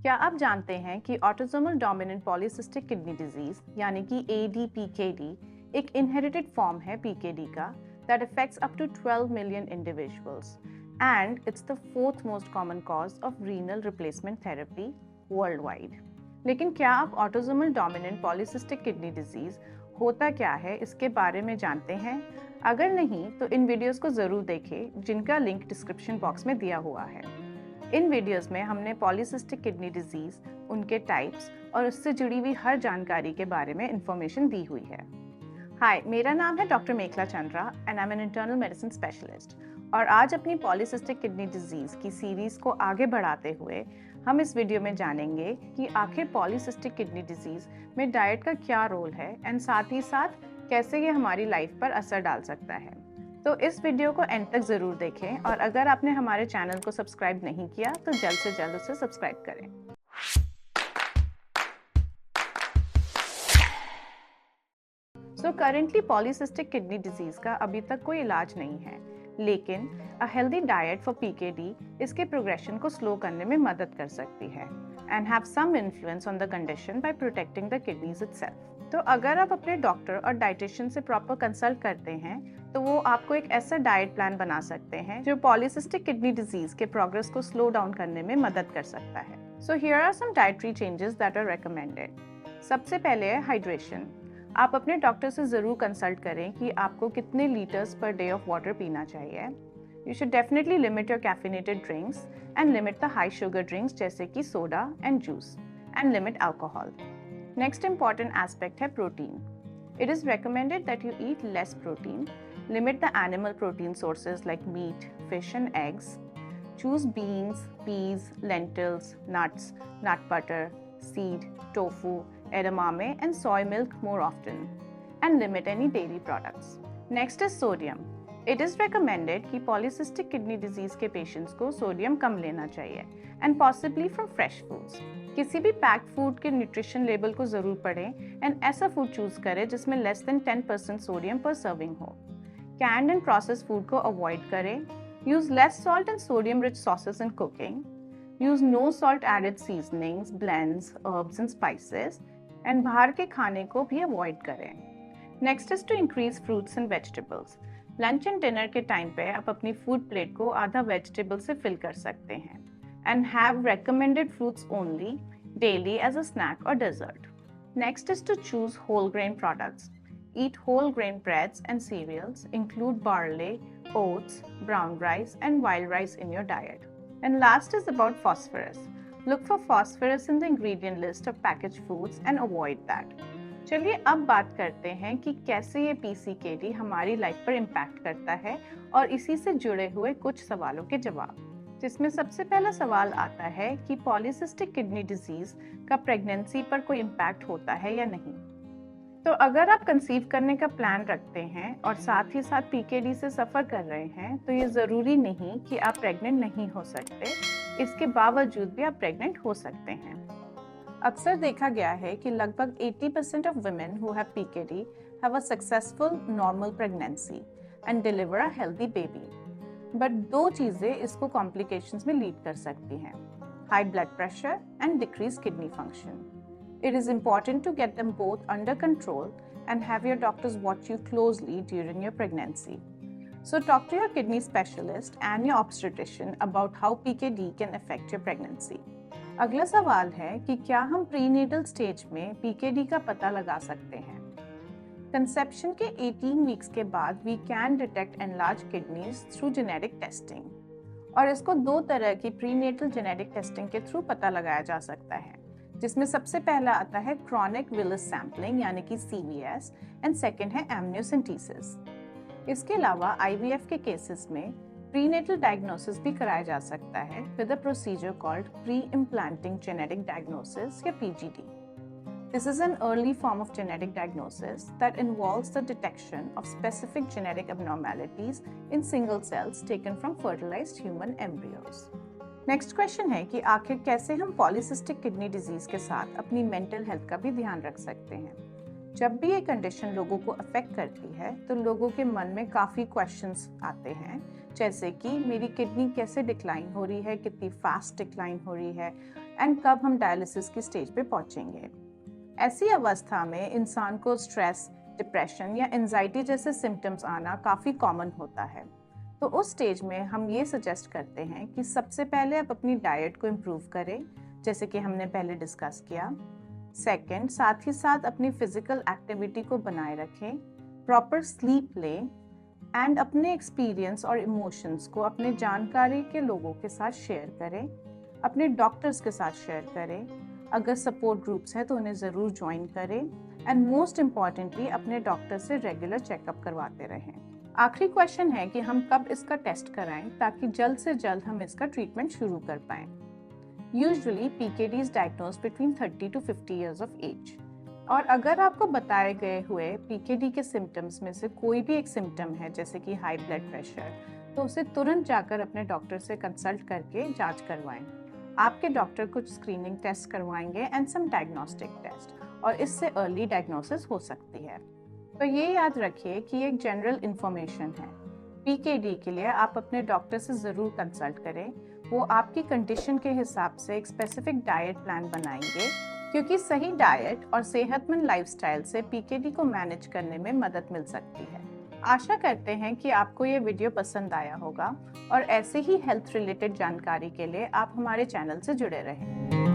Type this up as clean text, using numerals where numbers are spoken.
क्या आप जानते हैं कि autosomal dominant polycystic kidney disease यानी कि ADPKD एक इनहेरिटेड फॉर्म है PKD का that affects up to 12 million individuals and it's the fourth most common cause of renal replacement therapy worldwide. लेकिन क्या आप autosomal dominant polycystic kidney disease होता क्या है इसके बारे में जानते हैं? अगर नहीं तो इन वीडियोस को ज़रूर देखें जिनका लिंक डिस्क्रिप्शन बॉक्स में दिया हुआ है। इन वीडियोस में हमने पॉलीसिस्टिक किडनी डिजीज, उनके टाइप्स और उससे जुड़ी हुई हर जानकारी के बारे में इंफॉर्मेशन दी हुई है। हाय, मेरा नाम है doctor mekhela Chandra and I am an internal medicine specialist और आज अपनी पॉलीसिस्टिक किडनी डिजीज की सीरीज को आगे बढ़ाते हुए हम इस वीडियो में जानेंगे कि आखिर पॉलीसिस्टिक किडनी डिजीज में डाइट का क्या रोल है एंड साथ ही साथ कैसे ये हमारी लाइफ पर असर डाल सकता है। तो इस वीडियो को एंड तक ज़रूर देखें और अगर आपने हमारे चैनल को सब्सक्राइब नहीं किया तो जल्द से जल्द उसे सब्सक्राइब करें। करेंटली पॉलीसिस्टिक किडनी डिजीज का अभी तक कोई इलाज नहीं है, लेकिन a healthy diet for PKD इसके प्रोग्रेशन को स्लो करने में मदद कर सकती है and have some influence on the condition by protecting the kidneys itself. तो अगर आप अपने डॉक्टर और डाइटिशियन से प्रॉपर कंसल्ट करते हैं तो वो आपको एक ऐसा डाइट प्लान बना सकते हैं जो पॉलीसिस्टिक किडनी डिजीज के प्रोग्रेस को स्लो डाउन करने में मदद कर सकता है। So here are some dietary changes that are recommended. सबसे पहले है हाइड्रेशन। आप अपने डॉक्टर से ज़रूर कंसल्ट करें कि आपको कितने litres per day of water पीना चाहिए। You should definitely limit your caffeinated drinks and limit the high sugar drinks जैसे कि soda and juice and limit alcohol. Next important aspect है protein. It is recommended that you eat less protein, limit the animal protein sources like meat, fish and eggs, choose beans, peas, lentils, nuts, nut butter, seed, tofu, edamame and soy milk more often, and limit any dairy products. Next is sodium. It is recommended कि polycystic kidney disease के patients को sodium कम लेना चाहिए and possibly from fresh foods. किसी भी packed food के nutrition label को ज़रूर पढ़ें एंड ऐसा फूड चूज़ करें जिसमें less than 10% sodium per serving हो। कैंड एंड प्रोसेस फूड को अवॉइड करें। Use less salt and sodium rich sauces in cooking. Use no salt added seasonings, blends, herbs and spices and बाहर के खाने को भी अवॉइड करें। Next is to increase fruits and vegetables. Lunch and dinner के time पे आप अपनी फूड प्लेट को आधा वेजिटेबल से फिल कर सकते हैं and have recommended fruits only daily as a snack or dessert. Next is to choose whole grain products. Eat whole grain breads and cereals, include barley, oats, brown rice and wild rice in your diet. And last is about phosphorus. Look for phosphorus in the ingredient list of packaged foods and avoid that. चलिए अब बात करते हैं कि कैसे ये PCKD हमारी life पर इम्पैक्ट करता है और इसी से जुड़े हुए कुछ सवालों के जवाब, जिसमें सबसे पहला सवाल आता है कि पॉलीसिस्टिक किडनी डिजीज का प्रेगनेंसी पर कोई इम्पैक्ट होता है या नहीं। तो अगर आप कंसीव करने का प्लान रखते हैं और साथ ही साथ PKD से सफ़र कर रहे हैं तो ये ज़रूरी नहीं कि आप प्रेग्नेंट नहीं हो सकते, इसके बावजूद भी आप प्रेग्नेंट हो सकते हैं। अक्सर देखा गया है कि लगभग 80% of women who have PKD have a successful normal pregnancy and deliver a healthy baby. But दो चीज़ें इसको कॉम्प्लिकेशंस में लीड कर सकती हैं, high blood pressure and decrease kidney function. It is important to get them both under control and have your doctors watch you closely during your pregnancy. So talk to your kidney specialist and your obstetrician about how PKD can affect your pregnancy. अगला सवाल है कि क्या हम prenatal stage में PKD का पता लगा सकते हैं? कंसेप्शन के 18 वीक्स के बाद we can detect enlarge kidneys through genetic testing और इसको दो तरह की प्रीनेटल जेनेटिक टेस्टिंग के थ्रू पता लगाया जा सकता है, जिसमें सबसे पहला आता है क्रॉनिक विलिस सैम्पलिंग यानी कि CVS एंड सेकेंड है एमनियोसेंटेसिस। इसके अलावा IVF के केसेस में प्रीनेटल डायग्नोसिस भी कराया जा सकता है with a procedure called pre implanting genetic diagnosis या PGD. This is an early form of genetic diagnosis that involves the detection of specific genetic abnormalities in single cells taken from fertilized human embryos. Next question है कि आखिर कैसे हम polycystic kidney disease के साथ अपनी mental health का भी ध्यान रख सकते हैं। जब भी ये कंडीशन लोगों को अफेक्ट करती है तो लोगों के मन में काफ़ी क्वेश्चंस आते हैं, जैसे कि मेरी किडनी कैसे डिक्लाइन हो रही है, कितनी फास्ट डिक्लाइन हो रही है, एंड कब हम डायलिसिस की स्टेज पे पहुंचेंगे। ऐसी अवस्था में इंसान को स्ट्रेस, डिप्रेशन या एंजाइटी जैसे सिम्टम्स आना काफ़ी कॉमन होता है। तो उस स्टेज में हम ये सजेस्ट करते हैं कि सबसे पहले आप अपनी डाइट को इम्प्रूव करें, जैसे कि हमने पहले डिस्कस किया। सेकंड, साथ ही साथ अपनी फिजिकल एक्टिविटी को बनाए रखें, प्रॉपर स्लीप लें एंड अपने एक्सपीरियंस और इमोशंस को अपने जानकारी के लोगों के साथ शेयर करें, अपने डॉक्टर्स के साथ शेयर करें। अगर सपोर्ट ग्रुप्स हैं तो उन्हें ज़रूर ज्वाइन करें एंड मोस्ट इम्पॉर्टेंटली अपने डॉक्टर से रेगुलर चेकअप करवाते रहें। आखिरी क्वेश्चन है कि हम कब इसका टेस्ट कराएं ताकि जल्द से जल्द हम इसका ट्रीटमेंट शुरू कर पाएं। Usually PKD is diagnosed between 30 to 50 years of age। और अगर आपको बताए गए हुए PKD के सिम्टम्स में से कोई भी एक सिम्टम है, जैसे कि हाई ब्लड प्रेशर, तो उसे तुरंत जाकर अपने डॉक्टर से कंसल्ट करके जांच करवाएं। आपके डॉक्टर कुछ स्क्रीनिंग टेस्ट करवाएंगे एंड सम डायग्नोस्टिक टेस्ट, और इससे अर्ली डायग्नोसिस हो सकती है। तो ये याद रखिए कि एक जनरल इन्फॉर्मेशन है। PKD के लिए आप अपने डॉक्टर से ज़रूर कंसल्ट करें। वो आपकी कंडीशन के हिसाब से एक स्पेसिफिक डाइट प्लान बनाएंगे, क्योंकि सही डाइट और सेहतमंद लाइफस्टाइल से PKD को मैनेज करने में मदद मिल सकती है। आशा करते हैं कि आपको ये वीडियो पसंद आया होगा और ऐसे ही हेल्थ रिलेटेड जानकारी के लिए आप हमारे चैनल से जुड़े रहें।